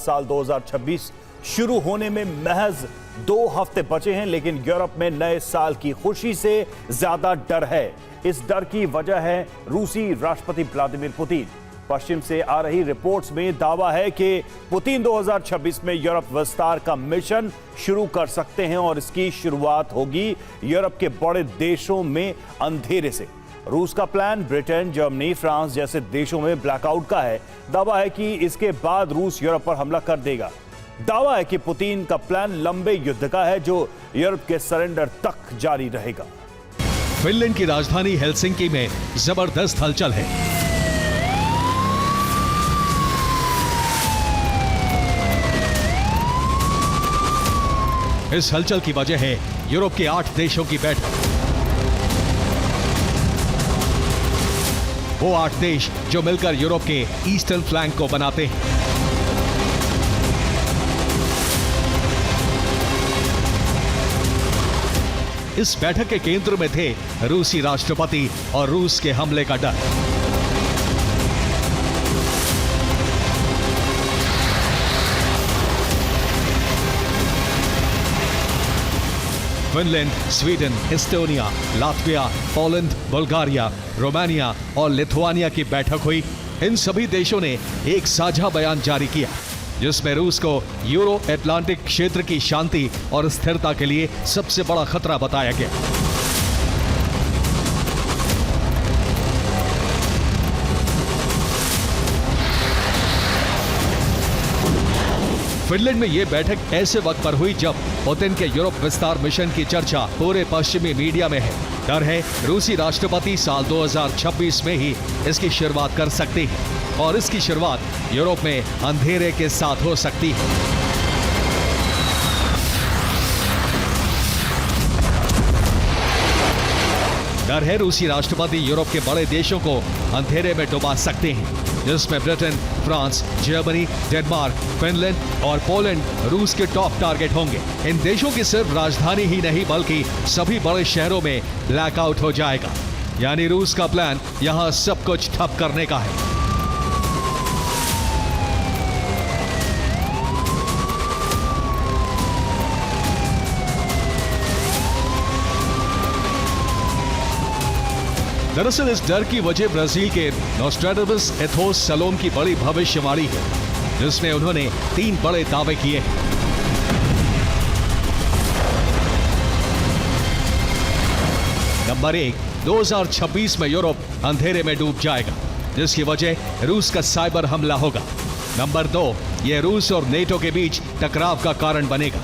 साल 2026 शुरू होने में महज 2 हफ्ते बचे हैं, लेकिन यूरोप में नए साल की खुशी से ज्यादा डर है। इस डर की वजह है रूसी राष्ट्रपति व्लादिमीर पुतिन। पश्चिम से आ रही रिपोर्ट्स में दावा है कि पुतिन 2026 में यूरोप विस्तार का मिशन शुरू कर सकते हैं और इसकी शुरुआत होगी यूरोप के बड़े देशों में अंधेरे से। रूस का प्लान ब्रिटेन, जर्मनी, फ्रांस जैसे देशों में ब्लैकआउट का है। दावा है कि इसके बाद रूस यूरोप पर हमला कर देगा। दावा है कि पुतिन का प्लान लंबे युद्ध का है जो यूरोप के सरेंडर तक जारी रहेगा। फिनलैंड की राजधानी हेलसिंकी में जबरदस्त हलचल है। इस हलचल की वजह है यूरोप के 8 देशों की बैठक। वो 8 देश जो मिलकर यूरोप के ईस्टर्न फ्लैंक को बनाते हैं। इस बैठक के केंद्र में थे रूसी राष्ट्रपति और रूस के हमले का डर। Finland, Sweden, Estonia, Latvia, Poland, Bulgaria, Romania और लिथुआनिया की बैठक हुई। इन सभी देशों ने एक साझा बयान जारी किया जिसमें रूस को यूरो एटलांटिक क्षेत्र की शांति और स्थिरता के लिए सबसे बड़ा खतरा बताया गया। फिनलैंड में यह बैठक ऐसे वक्त पर हुई जब पुतिन के यूरोप विस्तार मिशन की चर्चा पूरे पश्चिमी मीडिया में है। डर है रूसी राष्ट्रपति साल 2026 में ही इसकी शुरुआत कर सकते हैं और इसकी शुरुआत यूरोप में अंधेरे के साथ हो सकती है। डर है रूसी राष्ट्रपति यूरोप के बड़े देशों को अंधेरे में डुबा सकते हैं, जिसमें Britain, France, Germany, Denmark, Finland और पोलैंड रूस के टॉप टारगेट होंगे। इन देशों की सिर्फ राजधानी ही नहीं बल्कि सभी बड़े शहरों में ब्लैकआउट हो जाएगा। यानी रूस का प्लान यहां सब कुछ ठप करने का है। दरअसल इस डर की वजह ब्राजील के नोस्ट्राडामस एथोस सलोम की बड़ी भविष्यवाणी है, जिसमें उन्होंने 3 बड़े दावे किए हैं। नंबर 1, 2026 में यूरोप अंधेरे में डूब जाएगा, जिसकी वजह रूस का साइबर हमला होगा। नंबर 2, यह रूस और नेटो के बीच टकराव का कारण बनेगा।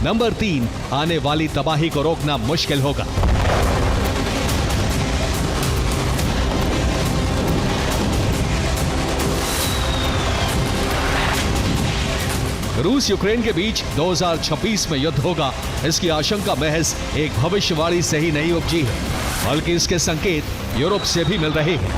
नंबर 3, आने वाली तबाही को रोकना मुश्किल होगा। रूस यूक्रेन के बीच 2026 में युद्ध होगा, इसकी आशंका महज एक भविष्यवाणी से ही नहीं उपजी है, बल्कि इसके संकेत यूरोप से भी मिल रहे हैं।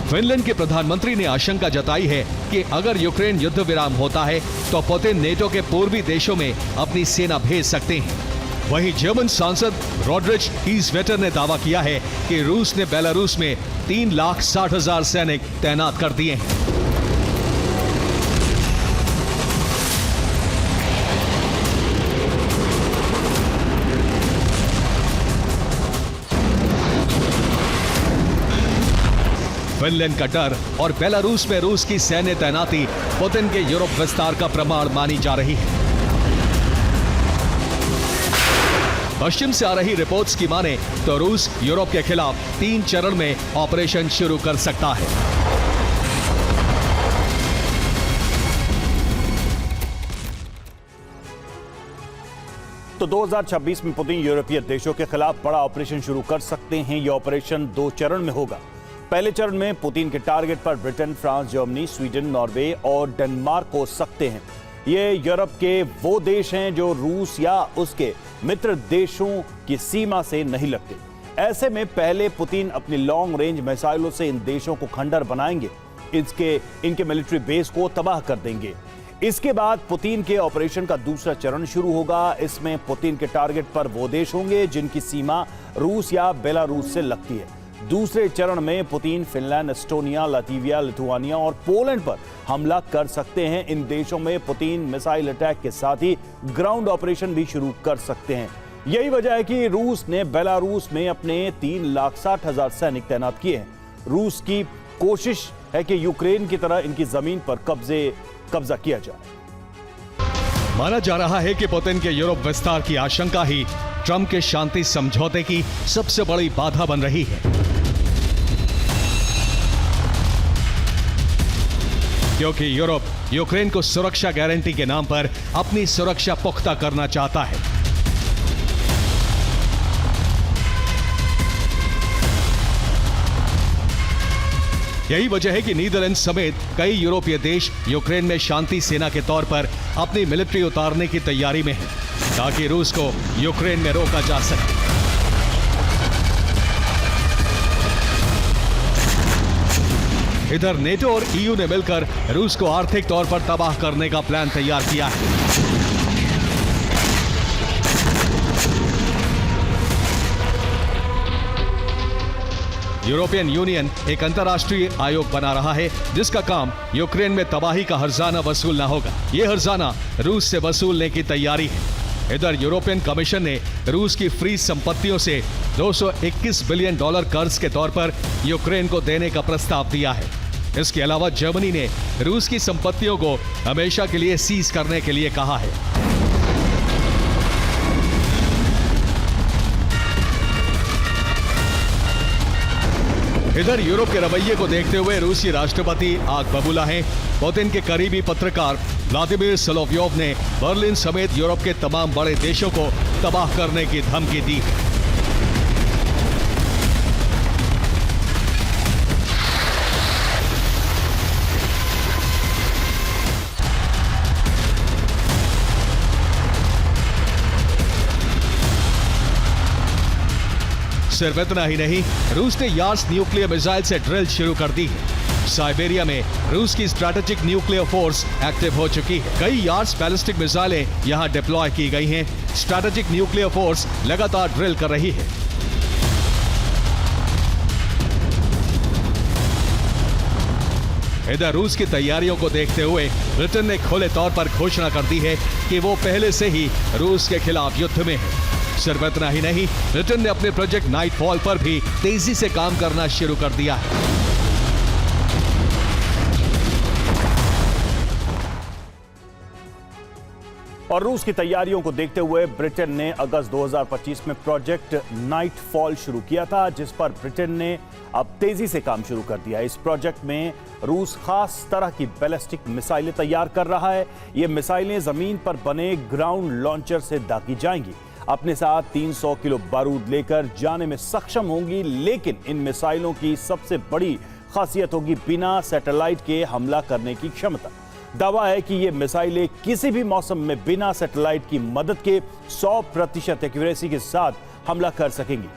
फिनलैंड के प्रधानमंत्री ने आशंका जताई है कि अगर यूक्रेन युद्ध विराम होता है तो पुतिन नेटो के पूर्वी देशों में अपनी सेना भेज सकते हैं। वहीं जर्मन सांसद रॉडरिच हीसवेटर ने दावा किया है कि रूस ने बेलारूस में 3,60,000 सैनिक तैनात कर दिए हैं। फिनलैंड का डर और बेलारूस में रूस की सैन्य तैनाती पुतिन के यूरोप विस्तार का प्रमाण मानी जा रही है। पश्चिम से आ रही रिपोर्ट्स की माने तो रूस यूरोप के खिलाफ 3 चरण में ऑपरेशन शुरू कर सकता है। तो 2026 में पुतिन यूरोपीय देशों के खिलाफ बड़ा ऑपरेशन शुरू कर सकते हैं। यह ऑपरेशन 2 चरण में होगा। पहले चरण में पुतिन के टारगेट पर Britain, France, Germany, Sweden, Norway और डेनमार्क हो सकते हैं। ये यूरोप के वो देश हैं जो रूस या उसके मित्र देशों की सीमा से नहीं लगते। ऐसे में पहले पुतिन अपनी लॉन्ग रेंज मिसाइलों से इन देशों को खंडर बनाएंगे, इनके मिलिट्री बेस को तबाह कर देंगे। इसके बाद पुतिन के ऑपरेशन का दूसरा चरण शुरू होगा। इसमें पुतिन के टारगेट पर वो देश होंगे जिनकी सीमा रूस या बेलारूस से लगती है। दूसरे चरण में Putin Finland, Estonia, Latvia, Lithuania और पोलैंड पर हमला कर सकते हैं। इन देशों में पुतिन मिसाइल अटैक के साथ ही ग्राउंड ऑपरेशन भी शुरू कर सकते हैं। यही वजह है कि रूस ने बेलारूस में अपने 3,60,000 सैनिक तैनात किए हैं। रूस की कोशिश है कि यूक्रेन की तरह इनकी जमीन पर कब्जा किया जाए। माना जा रहा है कि पुतिन के यूरोप विस्तार की आशंका ही ट्रंप के शांति समझौते की सबसे बड़ी बाधा बन रही है, क्योंकि यूरोप यूक्रेन को सुरक्षा गारंटी के नाम पर अपनी सुरक्षा पुख्ता करना चाहता है। यही वजह है कि नीदरलैंड्स समेत कई यूरोपीय देश यूक्रेन में शांति सेना के तौर पर अपनी मिलिट्री उतारने की तैयारी में हैं, ताकि रूस को यूक्रेन में रोका जा सके। इधर नेटो और ईयू ने मिलकर रूस को आर्थिक तौर पर तबाह करने का प्लान तैयार किया है। यूरोपियन यूनियन एक अंतर्राष्ट्रीय आयोग बना रहा है, जिसका काम यूक्रेन में तबाही का हर्जाना वसूलना होगा। यह हर्जाना रूस से वसूलने की तैयारी है। इधर यूरोपियन कमीशन ने रूस की फ्रीज संपत्तियों से $221 बिलियन कर्ज के तौर पर यूक्रेन को देने का प्रस्ताव दिया है। इसके अलावा जर्मनी ने रूस की संपत्तियों को हमेशा के लिए सीज करने के लिए कहा है। इधर यूरोप के रवैये को देखते हुए रूसी राष्ट्रपति आग बबूला हैं। पुतिन के करीबी पत्रकार व्लादिमीर सोलोव्योव ने बर्लिन समेत यूरोप के तमाम बड़े देशों को तबाह करने की धमकी दी है। सिर्फ इतना ही नहीं, रूस ने यार्स न्यूक्लियर मिसाइल से ड्रिल शुरू कर दी है। साइबेरिया में रूस की स्ट्रैटेजिक न्यूक्लियर फोर्स एक्टिव हो चुकी है। कई यार्स बैलिस्टिक मिसाइलें यहां डिप्लॉय की गई हैं। स्ट्रैटेजिक न्यूक्लियर फोर्स लगातार ड्रिल कर रही है। इधर रूस की तैयारियों को देखते हुए ब्रिटेन ने खुले तौर पर घोषणा कर दी है कि वो पहले से ही रूस के खिलाफ युद्ध में है। सिर्फ इतना ही नहीं, ब्रिटेन ने अपने प्रोजेक्ट नाइटफॉल पर भी तेजी से काम करना शुरू कर दिया है। और रूस की तैयारियों को देखते हुए ब्रिटेन ने अगस्त 2025 में प्रोजेक्ट नाइटफॉल शुरू किया था, जिस पर ब्रिटेन ने अब तेजी से काम शुरू कर दिया है। इस प्रोजेक्ट में रूस खास तरह की बैलिस्टिक मिसाइलें तैयार कर रहा है। ये मिसाइलें जमीन पर बने ग्राउंड लॉन्चर से दागी जाएंगी। अपने साथ 300 किलो बारूद लेकर जाने में सक्षम होंगी, लेकिन इन मिसाइलों की सबसे बड़ी खासियत होगी बिना सैटेलाइट के हमला करने की क्षमता। दावा है कि ये मिसाइलें किसी भी मौसम में बिना सैटेलाइट की मदद के 100% एक्यूरेसी के साथ हमला कर सकेंगी।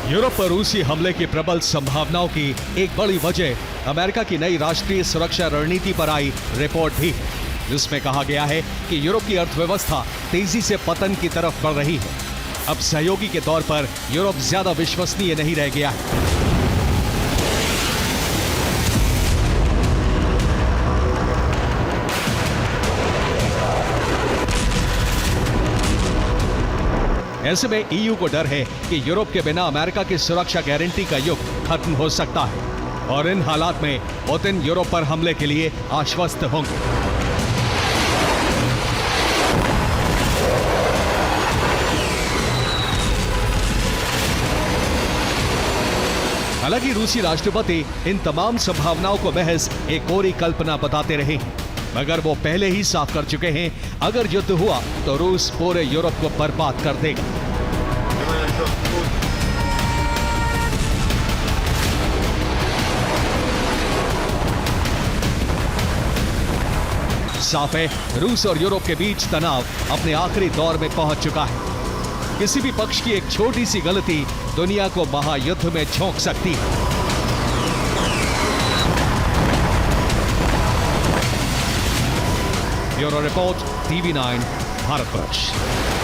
यूरोप पर रूसी हमले की प्रबल संभावनाओं की एक बड़ी वजह अमेरिका की नई राष्ट्रीय सुरक्षा रणनीति पर आई रिपोर्ट भी है, जिसमें कहा गया है कि यूरोप की अर्थव्यवस्था तेजी से पतन की तरफ बढ़ रही है। अब सहयोगी के तौर पर यूरोप ज्यादा विश्वसनीय नहीं रह गया है। ऐसे में ईयू को डर है कि यूरोप के बिना अमेरिका की सुरक्षा गारंटी का युग खत्म हो सकता है, और इन हालात में पुतिन यूरोप पर हमले के लिए आश्वस्त होंगे। हालांकि रूसी राष्ट्रपति इन तमाम संभावनाओं को महज एक कोरी कल्पना बताते रहे हैं, मगर वो पहले ही साफ कर चुके हैं, अगर युद्ध हुआ तो रूस पूरे यूरोप को बर्बाद कर देगा। साफ है, रूस और यूरोप के बीच तनाव अपने आखिरी दौर में पहुंच चुका है। किसी भी पक्ष की एक छोटी सी गलती दुनिया को महायुद्ध में झोंक सकती है। Bureau report, TV9, Bharatvarsh.